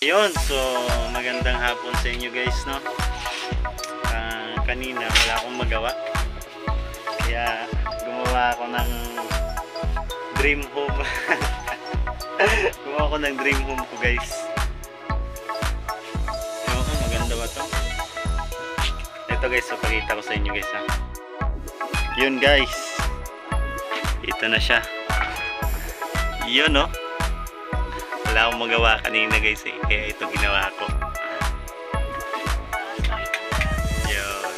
Yun, so magandang hapon sa inyo guys, no? Kanina wala akong magawa. Kaya gumawa ako ng dream home. Gumawa ako ng dream home ko guys. Ewan ko, maganda ba to? Ito guys, so pakita ko sa inyo guys, ha? Yun guys. Ito na siya. Yun, no? Wala akong magawa kanina guys, eh. Kaya ito ginawa ko. Yun.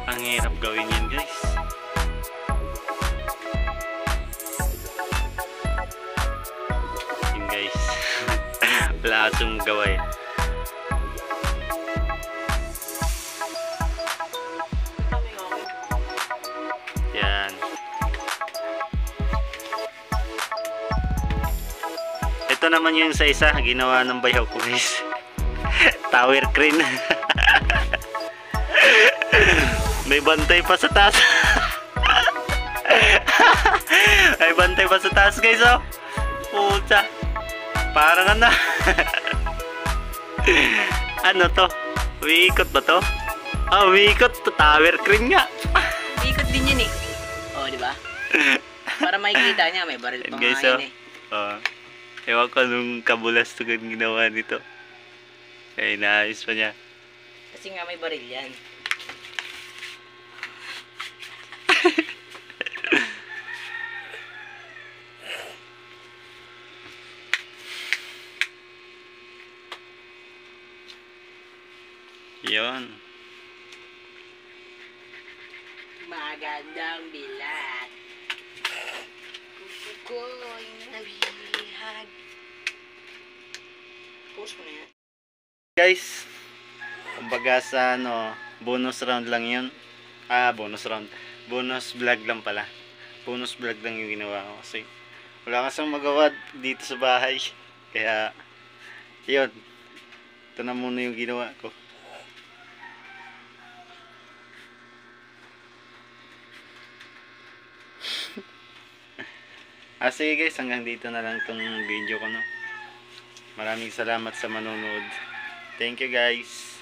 Ang hirap gawin yan guys. Yun guys. Wala akong magawa eh. Yan. Ito naman yung sa isa, ginawa ng bayaw ko guys. Tower crane. May bantay pa sa taas. May bantay pa sa taas guys, oh. Pucha. Parang ano. Ano to? Umiikot ba to? Ah, umiikot to. Tower crane nga. Umiikot din yun eh. Oh, di ba? Para makikita niya, may baril pa guys, nga yun eh. Oh. Ewan ko nung kabulastugan ginawa nito. Kaya inaayos pa niya. Kasi nga may baril yan. Yun. Magandang bilat. Puso ko'y nabihag. Post mo na yan. Guys, kumbaga sa ano, bonus round lang yun. Ah, bonus round. Bonus vlog lang pala. Bonus vlog lang yung ginawa ko kasi wala kasang magawa dito sa bahay. Kaya, yun. Ito na muna yung ginawa ko. Sige guys, hanggang dito na lang itong video ko, no? Maraming salamat sa manonood. Thank you guys.